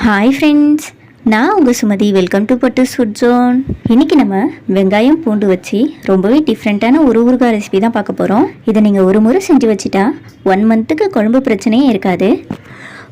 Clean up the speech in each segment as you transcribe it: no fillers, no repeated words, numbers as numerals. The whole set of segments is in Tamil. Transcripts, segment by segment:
ஹாய் ஃப்ரெண்ட்ஸ், நான் உங்கள் Sumathi. Welcome to Pattus food zone. இன்றைக்கி நம்ம வெங்காயம் பூண்டு வச்சு ரொம்பவே டிஃப்ரெண்ட்டான ஒரு ஊறுகாய் ரெசிபி தான் பார்க்க போகிறோம். இதை நீங்கள் ஒரு முறை செஞ்சு வச்சுட்டா 1 மந்த்துக்கு குழம்பு பிரச்சனையே இருக்காது.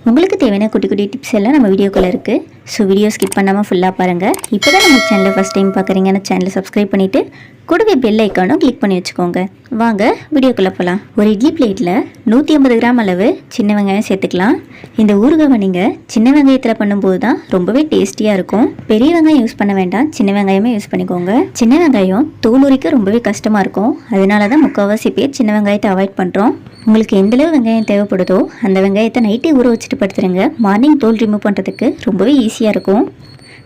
உங்களுக்கு தேவையான குட்டி குட்டி டிப்ஸ் எல்லாம் நம்ம வீடியோக்குள்ளே இருக்குது. ஸோ வீடியோ ஸ்கிப் பண்ணாமல் ஃபுல்லாக பாருங்கள். இப்போ தான் நம்ம சேனலை ஃபஸ்ட் டைம் பார்க்குறீங்கன்னா சேனலை சப்ஸ்கிரைப் பண்ணிவிட்டு கூடவே பெல் ஐக்கானும் கிளிக் பண்ணி வச்சுக்கோங்க. வாங்க வீடியோக்குள்ளே போகலாம். ஒரு இட்லி பிளேட்டில் 150 கிராம் அளவு சின்ன வெங்காயம் சேர்த்துக்கலாம். இந்த ஊறுகாவை நீங்கள் சின்ன வெங்காயத்தில் பண்ணும்போது தான் ரொம்பவே டேஸ்டியாக இருக்கும். பெரிய வெங்காயம் யூஸ் பண்ண வேண்டாம், சின்ன வெங்காயமே யூஸ் பண்ணிக்கோங்க. சின்ன வெங்காயம் தோல் உரிக்க ரொம்பவே கஷ்டமாக இருக்கும். அதனால தான் முக்கால்வாசி பேர் சின்ன வெங்காயத்தை அவாய்ட் பண்ணுறோம். உங்களுக்கு எந்தளவு வெங்காயம் தேவைப்படுதோ அந்த வெங்காயத்தை நைட்டே ஊற வச்சுட்டு படுத்துருங்க. மார்னிங் தோல் ரிமூவ் பண்ணுறதுக்கு ரொம்பவே ஈஸியாக இருக்கும்.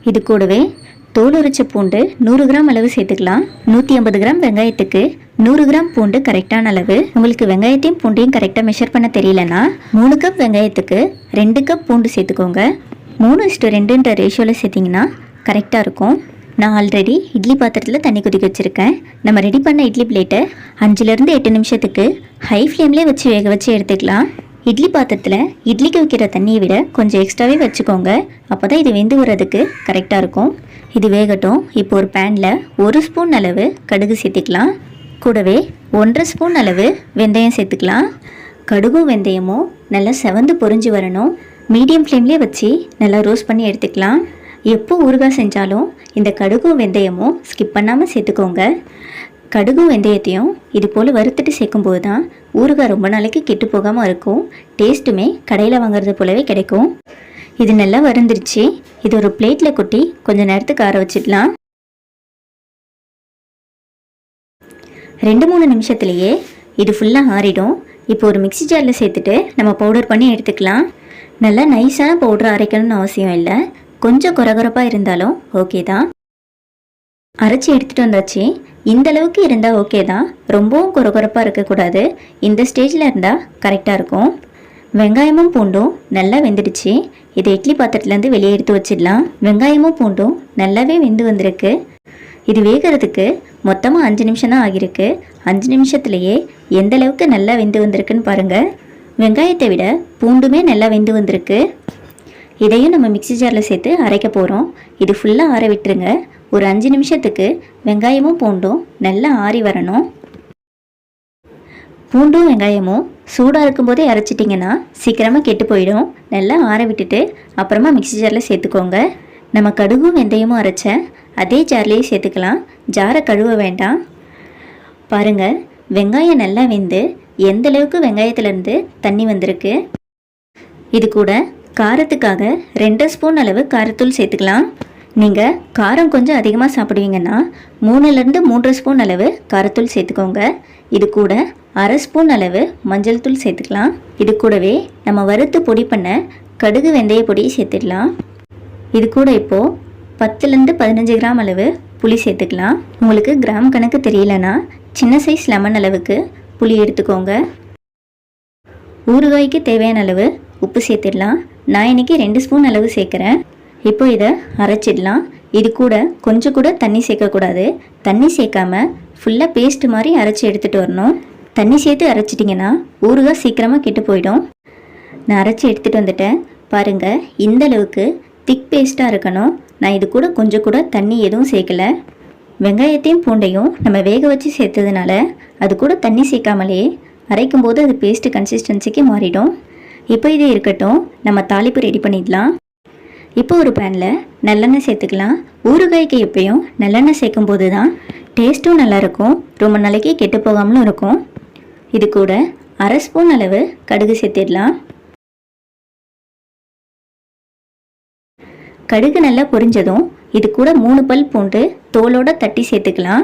இது கூடவே தோல் உரிச்ச பூண்டு 100 கிராம் அளவு சேர்த்துக்கலாம். 150 கிராம் வெங்காயத்துக்கு 100 கிராம் பூண்டு கரெக்டான அளவு. உங்களுக்கு வெங்காயத்தையும் பூண்டையும் கரெக்டாக மெஷர் பண்ண தெரியலனா 3 கப் வெங்காயத்துக்கு 2 கப் பூண்டு சேர்த்துக்கோங்க. 3:2ன்ற ரேஷியோவில் சேர்த்திங்கன்னா கரெக்டாக இருக்கும். நான் ஆல்ரெடி இட்லி பாத்திரத்தில் தண்ணி கொதிக்க வச்சுருக்கேன். நம்ம ரெடி பண்ண இட்லி பிளேட்டை 5லேருந்து 8 நிமிஷத்துக்கு ஹை ஃப்ளேம்லேயே வச்சு வேக வச்சு எடுத்துக்கலாம். இட்லி பாத்திரத்தில் இட்லிக்கு வைக்கிற தண்ணியை விட கொஞ்சம் எக்ஸ்ட்ராவே வச்சுக்கோங்க. அப்போ தான் இது வெந்து வர்றதுக்கு கரெக்டாக இருக்கும். இது வேகட்டும். இப்போ ஒரு பேனில் 1 ஸ்பூன் அளவு கடுகு சேர்த்துக்கலாம். கூடவே 1.5 ஸ்பூன் அளவு வெந்தயம் சேர்த்துக்கலாம். கடுகும் வெந்தயமும் நல்லா செவந்து பொரிஞ்சு வரணும். மீடியம் ஃப்ளேம்லேயே வச்சு நல்லா ரோஸ்ட் பண்ணி எடுத்துக்கலாம். எப்போ ஊறுகாய் செஞ்சாலும் இந்த கடுகும் வெந்தயமும் ஸ்கிப் பண்ணாமல் சேர்த்துக்கோங்க. கடுகும் வெந்தயத்தையும் இது போல் வறுத்துட்டு சேர்க்கும்போது தான் ஊறுகாய் ரொம்ப நாளைக்கு கெட்டு போகாமல் இருக்கும். டேஸ்ட்டுமே கடையில் வாங்குறது போலவே கிடைக்கும். இது நல்லா வறுந்துருச்சு. இது ஒரு பிளேட்டில் கொட்டி கொஞ்சம் நேரத்துக்கு ஆற வச்சிடலாம். 2-3 நிமிஷத்துலேயே இது ஃபுல்லாக ஆறிடும். இப்போ ஒரு மிக்ஸி ஜாரில் சேர்த்துட்டு நம்ம பவுடர் பண்ணி எடுத்துக்கலாம். நல்லா நைஸான பவுடர் அரைக்கணும்னு அவசியம் இல்லை. கொஞ்சம் கொரகொரப்பாக இருந்தாலும் ஓகே தான். அரைச்சி எடுத்துகிட்டு வந்தாச்சு. இந்த அளவுக்கு இருந்தால் ஓகே தான். ரொம்பவும் கொரகொரப்பாக இருக்கக்கூடாது. இந்த ஸ்டேஜில் இருந்தால் கரெக்டாக இருக்கும். வெங்காயமும் பூண்டும் நல்லா வெந்துடுச்சு. இதை இட்லி பாத்திரத்துலேருந்து வெளியே எடுத்து வச்சிடலாம். வெங்காயமும் பூண்டும் நல்லாவே வெந்து வந்திருக்கு. இது வேகிறதுக்கு மொத்தமாக 5 நிமிஷம் தான் ஆகியிருக்கு. 5 நிமிஷத்துலேயே எந்த அளவுக்கு நல்லா வெந்து வந்திருக்குன்னு பாருங்கள். வெங்காயத்தை விட பூண்டுமே நல்லா வெந்து வந்திருக்கு. இதையும் நம்ம மிக்ஸி ஜாரில் சேர்த்து அரைக்க போகிறோம். இது ஃபுல்லாக ஆற விட்டுருங்க. ஒரு 5 நிமிஷத்துக்கு வெங்காயமும் பூண்டும் நல்லா ஆறி வரணும். பூண்டும் வெங்காயமும் சூடாக இருக்கும்போதே அரைச்சிட்டிங்கன்னா சீக்கிரமாக கெட்டு போயிடும். நல்லா ஆற விட்டுட்டு அப்புறமா மிக்ஸி ஜாரில் சேர்த்துக்கோங்க. நம்ம கடுகும் வெந்தயமும் அரைச்ச அதே ஜார்லேயே சேர்த்துக்கலாம். ஜாரை கழுவ வேண்டாம். பாருங்கள், வெங்காயம் நல்லா வெந்து எந்த அளவுக்கு வெங்காயத்துலேருந்து தண்ணி வந்திருக்கு. இது கூட காரத்துக்காக 2 ஸ்பூன் அளவு காரத்தூள் சேர்த்துக்கலாம். நீங்கள் காரம் கொஞ்சம் அதிகமாக சாப்பிடுவீங்கன்னா 3லேருந்து 3.5 ஸ்பூன் அளவு காரத்தூள் சேர்த்துக்கோங்க. இது கூட 1/2 ஸ்பூன் அளவு மஞ்சள் தூள் சேர்த்துக்கலாம். இது கூடவே நம்ம வறுத்து பொடி பண்ண கடுகு வெந்தய பொடியை சேர்த்துக்கலாம். இது கூட இப்போது 10லேருந்து 15 கிராம் அளவு புளி சேர்த்துக்கலாம். உங்களுக்கு கிராம் கணக்கு தெரியலனா சின்ன சைஸ் லெமன் அளவுக்கு புளி எடுத்துக்கோங்க. ஊறுகாய்க்கு தேவையான அளவு உப்பு சேர்த்துடலாம். நான் இன்றைக்கி 2 ஸ்பூன் அளவு சேர்க்குறேன். இப்போ இதை அரைச்சிடலாம். இது கூட கொஞ்சம் கூட தண்ணி சேர்க்கக்கூடாது. தண்ணி சேர்க்காமல் ஃபுல்லாக பேஸ்ட் மாதிரி அரைச்சி எடுத்துகிட்டு வரணும். தண்ணி சேர்த்து அரைச்சிட்டிங்கன்னா ஊறுகாய் சீக்கிரமாக கெட்டு போயிடும். நான் அரைச்சி எடுத்துகிட்டு வந்துட்டேன். பாருங்கள், இந்த அளவுக்கு திக் பேஸ்ட்டாக இருக்கணும். நான் இது கூட கொஞ்சம் கூட தண்ணி எதுவும் சேர்க்கலை. வெங்காயத்தையும் பூண்டையும் நம்ம வேக வச்சு சேர்த்ததுனால அது கூட தண்ணி சேர்க்காமலே அரைக்கும் போது அது பேஸ்ட்டு கன்சிஸ்டன்சிக்கு மாறிடும். இப்போ இது இருக்கட்டும். நம்ம தாளிப்பு ரெடி பண்ணிடலாம். இப்போ ஒரு பேனில் நல்லெண்ணெய் சேர்த்துக்கலாம். ஊறுகாய்க்கு எப்பயும் நல்லெண்ணெய் சேர்க்கும் போது தான் டேஸ்ட்டும் நல்லாயிருக்கும், ரொம்ப நாளைக்கு கெட்டு போகாமலும் இருக்கும். இது கூட 1/2 ஸ்பூன் அளவு கடுகு சேர்த்திடலாம். கடுகு நல்லா பொரிஞ்சதும் இது கூட 3 பல் பூண்டு தோலோடு தட்டி சேர்த்துக்கலாம்.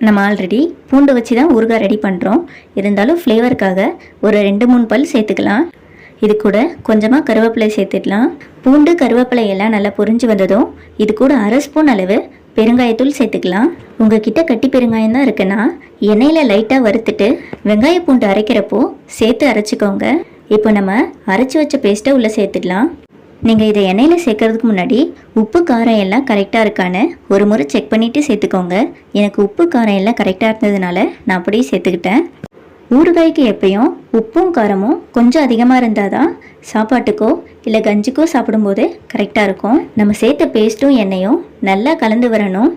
நம்ம ஆல்ரெடி பூண்டு வச்சு தான் ஊறுகாய் ரெடி பண்ணுறோம். இருந்தாலும் ஃப்ளேவருக்காக ஒரு 2-3 பல் சேர்த்துக்கலாம். இது கூட கொஞ்சமாக கருவேப்பிலை சேர்த்துடலாம். பூண்டு கருவேப்பிலை எல்லாம் நல்லா பொரிஞ்சு வந்ததும் இது கூட 1/2 ஸ்பூன் அளவு பெருங்காயத்தூள் சேர்த்துக்கலாம். உங்ககிட்ட கட்டி பெருங்காயம் தான் இருக்குன்னா எண்ணெயில் லைட்டாக வறுத்துட்டு வெங்காய பூண்டு அரைக்கிறப்போ சேர்த்து அரைச்சிக்கோங்க. இப்போ நம்ம அரைச்சி வச்ச பேஸ்ட்டை உள்ளே சேர்த்துடலாம். நீங்கள் இதை எண்ணெயில் சேர்க்கறதுக்கு முன்னாடி உப்பு காரம் எல்லாம் கரெக்டாக இருக்கான்னு ஒரு முறை செக் பண்ணிவிட்டு சேர்த்துக்கோங்க. எனக்கு உப்பு காரம் எல்லாம் கரெக்டாக இருந்ததுனால நான் அப்படியே சேர்த்துக்கிட்டேன். ஊறுகாய்க்கு எப்பயும் உப்பும் காரமும் கொஞ்சம் அதிகமாக இருந்தால் தான் சாப்பாட்டுக்கோ இல்லை கஞ்சிக்கோ சாப்பிடும்போது கரெக்டாக இருக்கும். நம்ம சேர்த்த பேஸ்ட்டும் எண்ணெயும் நல்லா கலந்து வரணும்.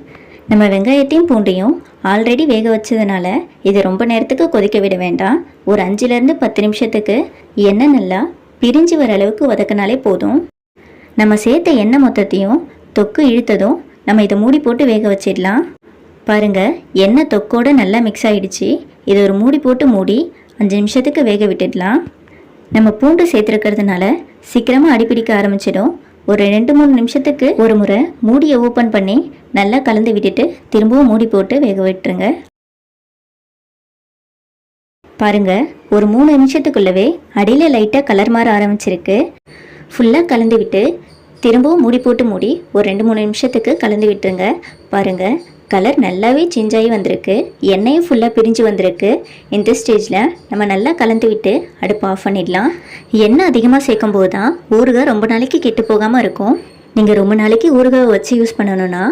நம்ம வெங்காயத்தையும் பூண்டையும் ஆல்ரெடி வேக வச்சதுனால இது ரொம்ப நேரத்துக்கு கொதிக்க விட வேண்டாம். ஒரு 5லேருந்து 10 நிமிஷத்துக்கு எண்ணெய் நல்லா பிரிஞ்சு வர அளவுக்கு வதக்கினாலே போதும். நம்ம சேர்த்த எண்ணெய் மொத்தத்தையும் தொக்கு இழுத்ததும் நம்ம இதை மூடி போட்டு வேக வச்சிடலாம். பாருங்கள், எண்ணெய் தொக்கோடு நல்லா மிக்ஸ் ஆகிடுச்சு. இதை ஒரு மூடி போட்டு மூடி 5 நிமிஷத்துக்கு வேக விட்டுடலாம். நம்ம பூண்டு சேர்த்துருக்கிறதுனால சீக்கிரமாக அடிப்பிடிக்க ஆரம்பிச்சிடும். ஒரு 2-3 நிமிஷத்துக்கு ஒரு முறை மூடியை ஓப்பன் பண்ணி நல்லா கலந்து விட்டுட்டு திரும்பவும் மூடி போட்டு வேக விட்டுருங்க. பாருங்கள், ஒரு 3 நிமிஷத்துக்குள்ளவே அடியில் லைட்டாக கலர் மாற ஆரம்பிச்சிருக்கு. ஃபுல்லாக கலந்து விட்டு திரும்பவும் மூடி போட்டு மூடி ஒரு 2-3 நிமிஷத்துக்கு கலந்து விட்டுருங்க. பாருங்கள், கலர் நல்லாவே சேஞ்ச் ஆகி வந்திருக்கு. எண்ணெயும் ஃபுல்லாக பிரிஞ்சு வந்திருக்கு. இந்த ஸ்டேஜில் நம்ம நல்லா கலந்து விட்டு அடுப்பு ஆஃப் பண்ணிடலாம். எண்ணெய் அதிகமாக சேர்க்கும் போது தான் ஊறுகாய் ரொம்ப நாளைக்கு கெட்டு போகாமல் இருக்கும். நீங்கள் ரொம்ப நாளைக்கு ஊறுகாய் வச்சு யூஸ் பண்ணணுன்னா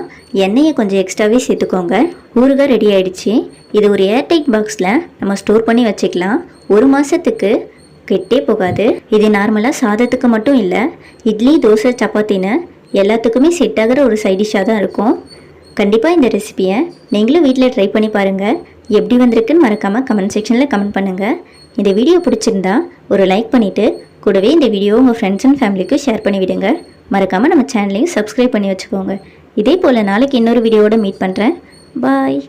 எண்ணெயை கொஞ்சம் எக்ஸ்ட்ராவே சேர்த்துக்கோங்க. ஊறுகாய் ரெடி ஆகிடுச்சு. இது ஒரு ஏர்டைட் பாக்ஸில் நம்ம ஸ்டோர் பண்ணி வச்சுக்கலாம். 1 மாதத்துக்கு கெட்டே போகாது. இது நார்மலாக சாதத்துக்கு மட்டும் இல்லை, இட்லி, தோசை, சப்பாத்தின்னு எல்லாத்துக்குமே செட் ஆகிற ஒரு சைடிஷ்ஷாக தான் இருக்கும். கண்டிப்பாக இந்த ரெசிபியை நீங்களும் வீட்டில் ட்ரை பண்ணி பாருங்கள். எப்படி வந்திருக்குன்னு மறக்காமல் கமெண்ட் செக்ஷனில் கமெண்ட் பண்ணுங்கள். இந்த வீடியோ பிடிச்சிருந்தா ஒரு லைக் பண்ணிவிட்டு கூடவே இந்த வீடியோ உங்கள் ஃப்ரெண்ட்ஸ் அண்ட் ஃபேமிலிக்கு ஷேர் பண்ணி விடுங்க. மறக்காமல் நம்ம சேனலையும் சப்ஸ்கிரைப் பண்ணி வச்சுக்கோங்க. இதே போல் நாளைக்கு இன்னொரு வீடியோவோட மீட் பண்ணுறேன். பாய்.